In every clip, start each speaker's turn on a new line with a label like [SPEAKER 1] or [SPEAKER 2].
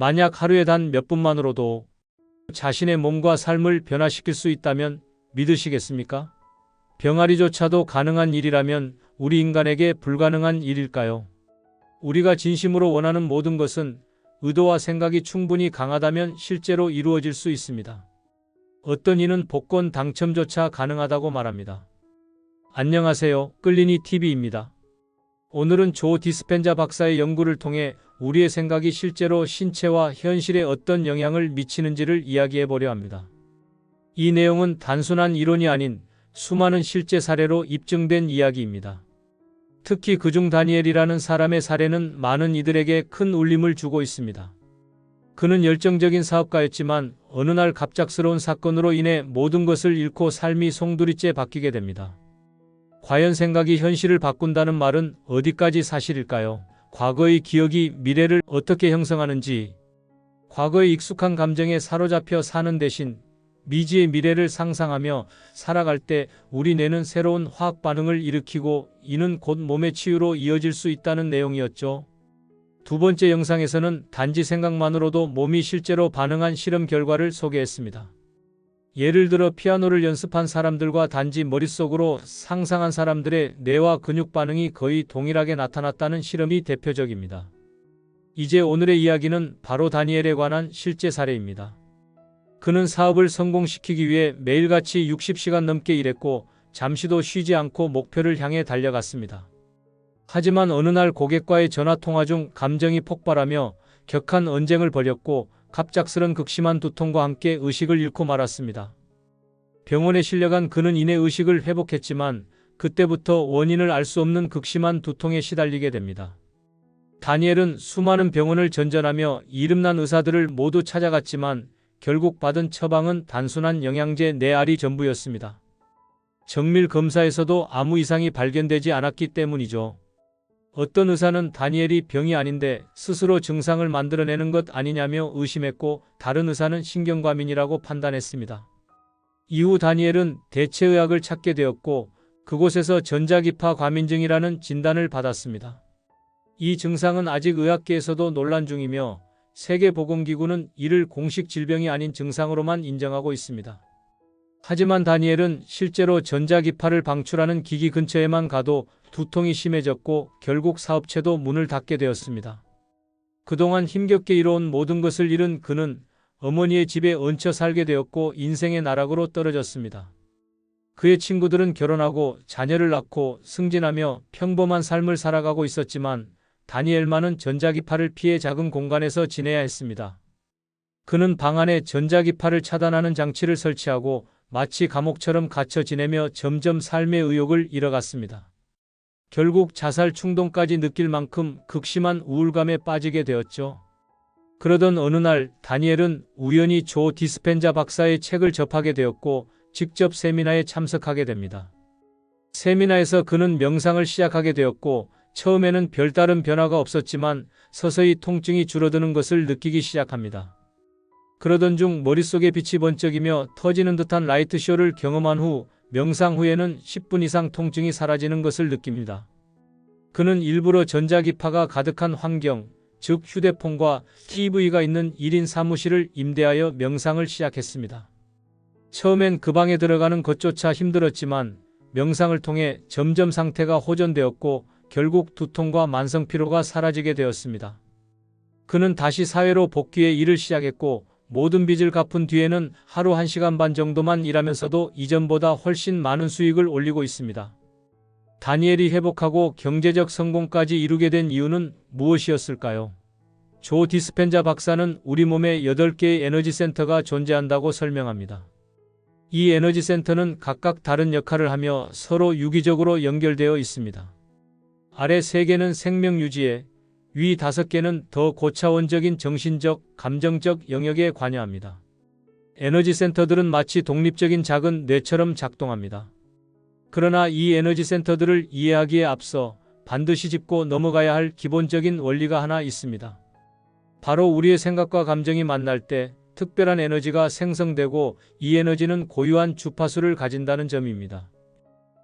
[SPEAKER 1] 만약 하루에 단 몇 분만으로도 자신의 몸과 삶을 변화시킬 수 있다면 믿으시겠습니까? 병아리조차도 가능한 일이라면 우리 인간에게 불가능한 일일까요? 우리가 진심으로 원하는 모든 것은 의도와 생각이 충분히 강하다면 실제로 이루어질 수 있습니다. 어떤 이는 복권 당첨조차 가능하다고 말합니다. 안녕하세요. 끌리니 TV입니다. 오늘은 조 디스펜자 박사의 연구를 통해 우리의 생각이 실제로 신체와 현실에 어떤 영향을 미치는지를 이야기해 보려 합니다. 이 내용은 단순한 이론이 아닌 수많은 실제 사례로 입증된 이야기입니다. 특히 그중 다니엘이라는 사람의 사례는 많은 이들에게 큰 울림을 주고 있습니다. 그는 열정적인 사업가였지만 어느 날 갑작스러운 사건으로 인해 모든 것을 잃고 삶이 송두리째 바뀌게 됩니다. 과연 생각이 현실을 바꾼다는 말은 어디까지 사실일까요? 과거의 기억이 미래를 어떻게 형성하는지, 과거의 익숙한 감정에 사로잡혀 사는 대신 미지의 미래를 상상하며 살아갈 때 우리 뇌는 새로운 화학 반응을 일으키고 이는 곧 몸의 치유로 이어질 수 있다는 내용이었죠. 두 번째 영상에서는 단지 생각만으로도 몸이 실제로 반응한 실험 결과를 소개했습니다. 예를 들어 피아노를 연습한 사람들과 단지 머릿속으로 상상한 사람들의 뇌와 근육 반응이 거의 동일하게 나타났다는 실험이 대표적입니다. 이제 오늘의 이야기는 바로 다니엘에 관한 실제 사례입니다. 그는 사업을 성공시키기 위해 매일같이 60시간 넘게 일했고 잠시도 쉬지 않고 목표를 향해 달려갔습니다. 하지만 어느 날 고객과의 전화통화 중 감정이 폭발하며 격한 언쟁을 벌였고 갑작스런 극심한 두통과 함께 의식을 잃고 말았습니다. 병원에 실려간 그는 이내 의식을 회복했지만 그때부터 원인을 알 수 없는 극심한 두통에 시달리게 됩니다. 다니엘은 수많은 병원을 전전하며 이름난 의사들을 모두 찾아갔지만 결국 받은 처방은 단순한 영양제 4알이 전부였습니다. 정밀 검사에서도 아무 이상이 발견되지 않았기 때문이죠. 어떤 의사는 다니엘이 병이 아닌데 스스로 증상을 만들어내는 것 아니냐며 의심했고 다른 의사는 신경과민이라고 판단했습니다. 이후 다니엘은 대체의학을 찾게 되었고 그곳에서 전자기파 과민증이라는 진단을 받았습니다. 이 증상은 아직 의학계에서도 논란 중이며 세계보건기구는 이를 공식 질병이 아닌 증상으로만 인정하고 있습니다. 하지만 다니엘은 실제로 전자기파를 방출하는 기기 근처에만 가도 두통이 심해졌고 결국 사업체도 문을 닫게 되었습니다. 그동안 힘겹게 이뤄온 모든 것을 잃은 그는 어머니의 집에 얹혀 살게 되었고 인생의 나락으로 떨어졌습니다. 그의 친구들은 결혼하고 자녀를 낳고 승진하며 평범한 삶을 살아가고 있었지만 다니엘만은 전자기파를 피해 작은 공간에서 지내야 했습니다. 그는 방 안에 전자기파를 차단하는 장치를 설치하고 마치 감옥처럼 갇혀 지내며 점점 삶의 의욕을 잃어갔습니다. 결국 자살 충동까지 느낄 만큼 극심한 우울감에 빠지게 되었죠. 그러던 어느 날 다니엘은 우연히 조 디스펜자 박사의 책을 접하게 되었고 직접 세미나에 참석하게 됩니다. 세미나에서 그는 명상을 시작하게 되었고 처음에는 별다른 변화가 없었지만 서서히 통증이 줄어드는 것을 느끼기 시작합니다. 그러던 중 머릿속에 빛이 번쩍이며 터지는 듯한 라이트쇼를 경험한 후 명상 후에는 10분 이상 통증이 사라지는 것을 느낍니다. 그는 일부러 전자기파가 가득한 환경, 즉 휴대폰과 TV가 있는 1인 사무실을 임대하여 명상을 시작했습니다. 처음엔 그 방에 들어가는 것조차 힘들었지만 명상을 통해 점점 상태가 호전되었고 결국 두통과 만성피로가 사라지게 되었습니다. 그는 다시 사회로 복귀해 일을 시작했고 모든 빚을 갚은 뒤에는 하루 1시간 반 정도만 일하면서도 이전보다 훨씬 많은 수익을 올리고 있습니다. 다니엘이 회복하고 경제적 성공까지 이루게 된 이유는 무엇이었을까요? 조 디스펜자 박사는 우리 몸에 8개의 에너지 센터가 존재한다고 설명합니다. 이 에너지 센터는 각각 다른 역할을 하며 서로 유기적으로 연결되어 있습니다. 아래 3개는 생명 유지에, 위 5개는 더 고차원적인 정신적, 감정적 영역에 관여합니다. 에너지 센터들은 마치 독립적인 작은 뇌처럼 작동합니다. 그러나 이 에너지 센터들을 이해하기에 앞서 반드시 짚고 넘어가야 할 기본적인 원리가 하나 있습니다. 바로 우리의 생각과 감정이 만날 때 특별한 에너지가 생성되고 이 에너지는 고유한 주파수를 가진다는 점입니다.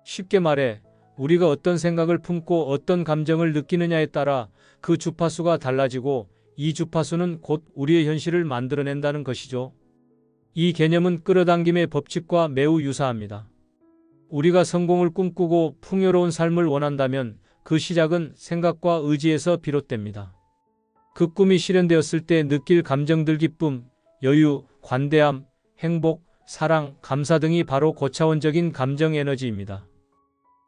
[SPEAKER 1] 쉽게 말해 우리가 어떤 생각을 품고 어떤 감정을 느끼느냐에 따라 그 주파수가 달라지고 이 주파수는 곧 우리의 현실을 만들어낸다는 것이죠. 이 개념은 끌어당김의 법칙과 매우 유사합니다. 우리가 성공을 꿈꾸고 풍요로운 삶을 원한다면 그 시작은 생각과 의지에서 비롯됩니다. 그 꿈이 실현되었을 때 느낄 감정들 기쁨, 여유, 관대함, 행복, 사랑, 감사 등이 바로 고차원적인 감정 에너지입니다.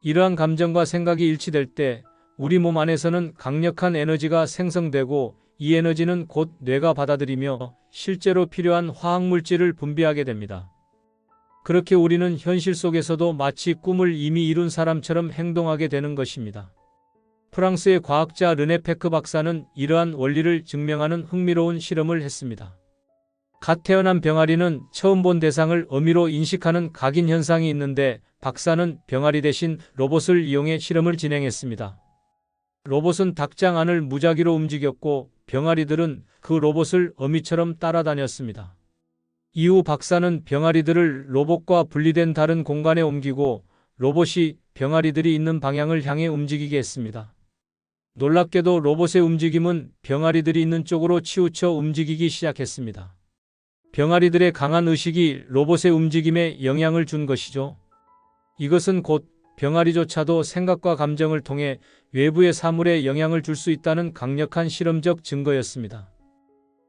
[SPEAKER 1] 이러한 감정과 생각이 일치될 때 우리 몸 안에서는 강력한 에너지가 생성되고 이 에너지는 곧 뇌가 받아들이며 실제로 필요한 화학물질을 분비하게 됩니다. 그렇게 우리는 현실 속에서도 마치 꿈을 이미 이룬 사람처럼 행동하게 되는 것입니다. 프랑스의 과학자 르네 페크 박사는 이러한 원리를 증명하는 흥미로운 실험을 했습니다. 갓 태어난 병아리는 처음 본 대상을 어미로 인식하는 각인 현상이 있는데 박사는 병아리 대신 로봇을 이용해 실험을 진행했습니다. 로봇은 닭장 안을 무작위로 움직였고 병아리들은 그 로봇을 어미처럼 따라다녔습니다. 이후 박사는 병아리들을 로봇과 분리된 다른 공간에 옮기고 로봇이 병아리들이 있는 방향을 향해 움직이게 했습니다. 놀랍게도 로봇의 움직임은 병아리들이 있는 쪽으로 치우쳐 움직이기 시작했습니다. 병아리들의 강한 의식이 로봇의 움직임에 영향을 준 것이죠. 이것은 곧 병아리조차도 생각과 감정을 통해 외부의 사물에 영향을 줄 수 있다는 강력한 실험적 증거였습니다.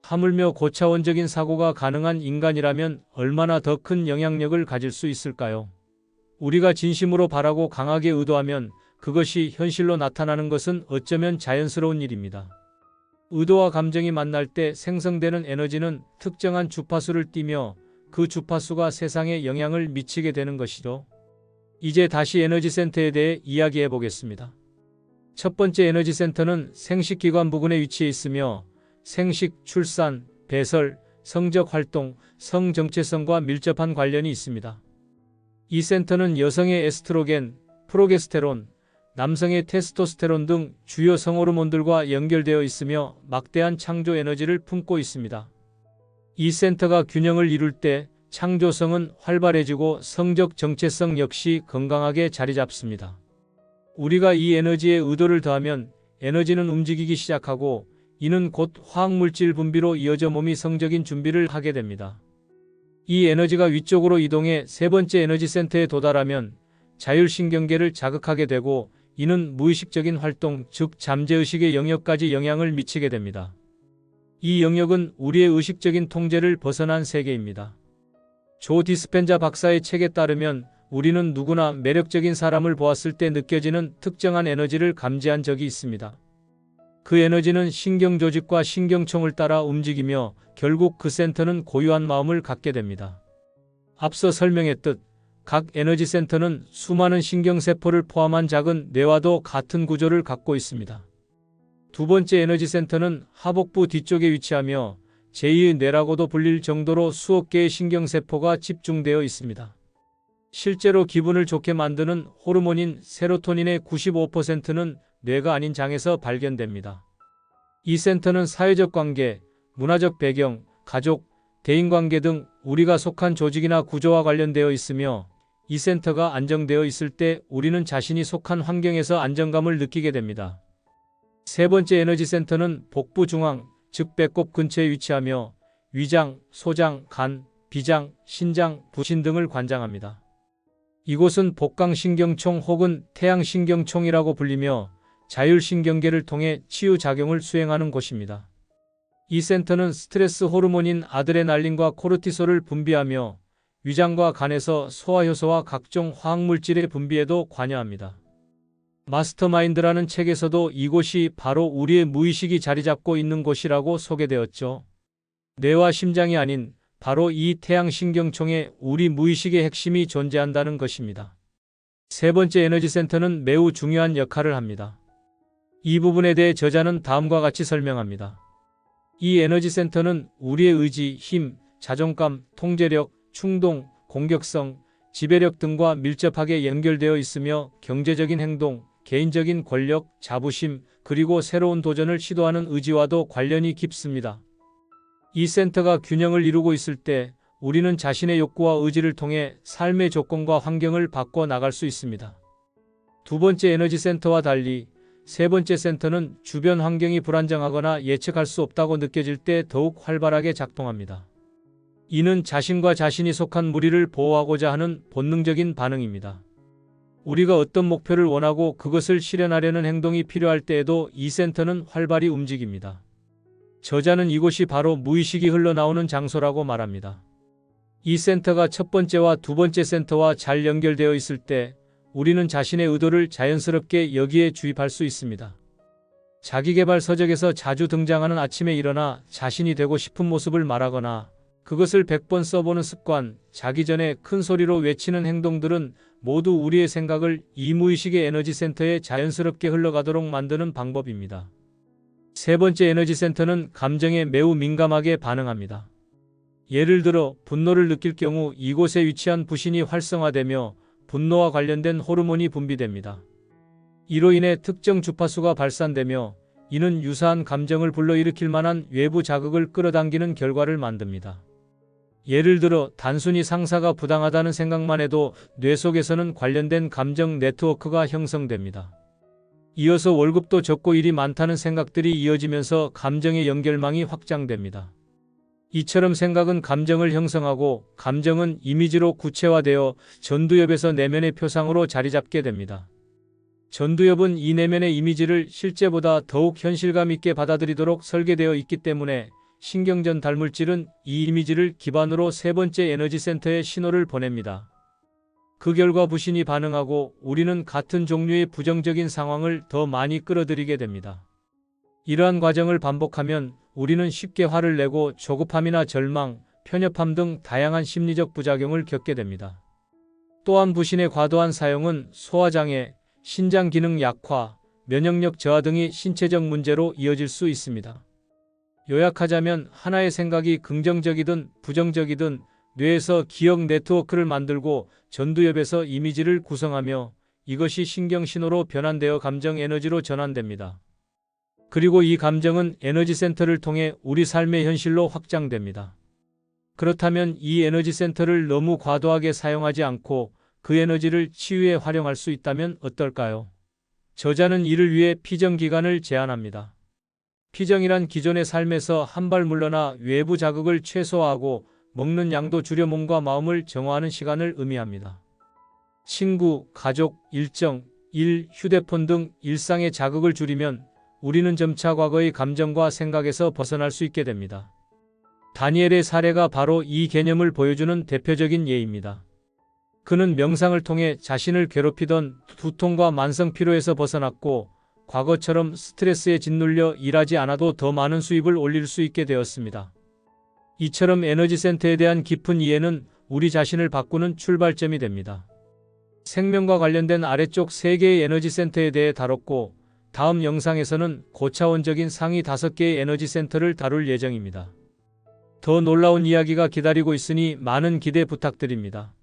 [SPEAKER 1] 하물며 고차원적인 사고가 가능한 인간이라면 얼마나 더 큰 영향력을 가질 수 있을까요? 우리가 진심으로 바라고 강하게 의도하면 그것이 현실로 나타나는 것은 어쩌면 자연스러운 일입니다. 의도와 감정이 만날 때 생성되는 에너지는 특정한 주파수를 띠며 그 주파수가 세상에 영향을 미치게 되는 것이죠. 이제 다시 에너지 센터에 대해 이야기해 보겠습니다. 첫 번째 에너지 센터는 생식기관 부근에 위치해 있으며 생식, 출산, 배설, 성적 활동, 성 정체성과 밀접한 관련이 있습니다. 이 센터는 여성의 에스트로겐, 프로게스테론, 남성의 테스토스테론 등 주요 성호르몬들과 연결되어 있으며 막대한 창조 에너지를 품고 있습니다. 이 센터가 균형을 이룰 때 창조성은 활발해지고 성적 정체성 역시 건강하게 자리 잡습니다. 우리가 이 에너지에 의도를 더하면 에너지는 움직이기 시작하고 이는 곧 화학물질 분비로 이어져 몸이 성적인 준비를 하게 됩니다. 이 에너지가 위쪽으로 이동해 세 번째 에너지 센터에 도달하면 자율신경계를 자극하게 되고 이는 무의식적인 활동, 즉 잠재의식의 영역까지 영향을 미치게 됩니다. 이 영역은 우리의 의식적인 통제를 벗어난 세계입니다. 조 디스펜자 박사의 책에 따르면 우리는 누구나 매력적인 사람을 보았을 때 느껴지는 특정한 에너지를 감지한 적이 있습니다. 그 에너지는 신경조직과 신경총을 따라 움직이며 결국 그 센터는 고유한 마음을 갖게 됩니다. 앞서 설명했듯 각 에너지 센터는 수많은 신경세포를 포함한 작은 뇌와도 같은 구조를 갖고 있습니다. 두 번째 에너지 센터는 하복부 뒤쪽에 위치하며 제2의 뇌라고도 불릴 정도로 수억 개의 신경세포가 집중되어 있습니다. 실제로 기분을 좋게 만드는 호르몬인 세로토닌의 95%는 뇌가 아닌 장에서 발견됩니다. 이 센터는 사회적 관계, 문화적 배경, 가족, 대인관계 등 우리가 속한 조직이나 구조와 관련되어 있으며 이 센터가 안정되어 있을 때 우리는 자신이 속한 환경에서 안정감을 느끼게 됩니다. 세 번째 에너지 센터는 복부 중앙, 즉 배꼽 근처에 위치하며 위장, 소장, 간, 비장, 신장, 부신 등을 관장합니다. 이곳은 복강신경총 혹은 태양신경총이라고 불리며 자율신경계를 통해 치유작용을 수행하는 곳입니다. 이 센터는 스트레스 호르몬인 아드레날린과 코르티솔을 분비하며 위장과 간에서 소화효소와 각종 화학물질의 분비에도 관여합니다. 마스터마인드라는 책에서도 이곳이 바로 우리의 무의식이 자리 잡고 있는 곳이라고 소개되었죠. 뇌와 심장이 아닌 바로 이 태양신경총에 우리 무의식의 핵심이 존재한다는 것입니다. 세 번째 에너지 센터는 매우 중요한 역할을 합니다. 이 부분에 대해 저자는 다음과 같이 설명합니다. 이 에너지 센터는 우리의 의지, 힘, 자존감, 통제력, 충동, 공격성, 지배력 등과 밀접하게 연결되어 있으며 경제적인 행동, 개인적인 권력, 자부심, 그리고 새로운 도전을 시도하는 의지와도 관련이 깊습니다. 이 센터가 균형을 이루고 있을 때 우리는 자신의 욕구와 의지를 통해 삶의 조건과 환경을 바꿔 나갈 수 있습니다. 두 번째 에너지 센터와 달리 세 번째 센터는 주변 환경이 불안정하거나 예측할 수 없다고 느껴질 때 더욱 활발하게 작동합니다. 이는 자신과 자신이 속한 무리를 보호하고자 하는 본능적인 반응입니다. 우리가 어떤 목표를 원하고 그것을 실현하려는 행동이 필요할 때에도 이 센터는 활발히 움직입니다. 저자는 이곳이 바로 무의식이 흘러나오는 장소라고 말합니다. 이 센터가 첫 번째와 두 번째 센터와 잘 연결되어 있을 때 우리는 자신의 의도를 자연스럽게 여기에 주입할 수 있습니다. 자기계발 서적에서 자주 등장하는 아침에 일어나 자신이 되고 싶은 모습을 말하거나 그것을 100번 써보는 습관, 자기 전에 큰 소리로 외치는 행동들은 모두 우리의 생각을 이 무의식의 에너지 센터에 자연스럽게 흘러가도록 만드는 방법입니다. 세 번째 에너지 센터는 감정에 매우 민감하게 반응합니다. 예를 들어 분노를 느낄 경우 이곳에 위치한 부신이 활성화되며 분노와 관련된 호르몬이 분비됩니다. 이로 인해 특정 주파수가 발산되며 이는 유사한 감정을 불러일으킬 만한 외부 자극을 끌어당기는 결과를 만듭니다. 예를 들어 단순히 상사가 부당하다는 생각만 해도 뇌 속에서는 관련된 감정 네트워크가 형성됩니다. 이어서 월급도 적고 일이 많다는 생각들이 이어지면서 감정의 연결망이 확장됩니다. 이처럼 생각은 감정을 형성하고 감정은 이미지로 구체화되어 전두엽에서 내면의 표상으로 자리잡게 됩니다. 전두엽은 이 내면의 이미지를 실제보다 더욱 현실감 있게 받아들이도록 설계되어 있기 때문에 신경전 달물질은 이 이미지를 기반으로 세 번째 에너지 센터에 신호를 보냅니다. 그 결과 부신이 반응하고 우리는 같은 종류의 부정적인 상황을 더 많이 끌어들이게 됩니다. 이러한 과정을 반복하면 우리는 쉽게 화를 내고 조급함이나 절망, 편협함 등 다양한 심리적 부작용을 겪게 됩니다. 또한 부신의 과도한 사용은 소화장애, 신장 기능 약화, 면역력 저하 등의 신체적 문제로 이어질 수 있습니다. 요약하자면 하나의 생각이 긍정적이든 부정적이든 뇌에서 기억 네트워크를 만들고 전두엽에서 이미지를 구성하며 이것이 신경신호로 변환되어 감정 에너지로 전환됩니다. 그리고 이 감정은 에너지 센터를 통해 우리 삶의 현실로 확장됩니다. 그렇다면 이 에너지 센터를 너무 과도하게 사용하지 않고 그 에너지를 치유에 활용할 수 있다면 어떨까요? 저자는 이를 위해 피정 기간을 제안합니다. 피정이란 기존의 삶에서 한 발 물러나 외부 자극을 최소화하고 먹는 양도 줄여 몸과 마음을 정화하는 시간을 의미합니다. 친구, 가족, 일정, 일, 휴대폰 등 일상의 자극을 줄이면 우리는 점차 과거의 감정과 생각에서 벗어날 수 있게 됩니다. 다니엘의 사례가 바로 이 개념을 보여주는 대표적인 예입니다. 그는 명상을 통해 자신을 괴롭히던 두통과 만성 피로에서 벗어났고 과거처럼 스트레스에 짓눌려 일하지 않아도 더 많은 수입을 올릴 수 있게 되었습니다. 이처럼 에너지 센터에 대한 깊은 이해는 우리 자신을 바꾸는 출발점이 됩니다. 생명과 관련된 아래쪽 3개의 에너지 센터에 대해 다뤘고 다음 영상에서는 고차원적인 상위 5개의 에너지 센터를 다룰 예정입니다. 더 놀라운 이야기가 기다리고 있으니 많은 기대 부탁드립니다.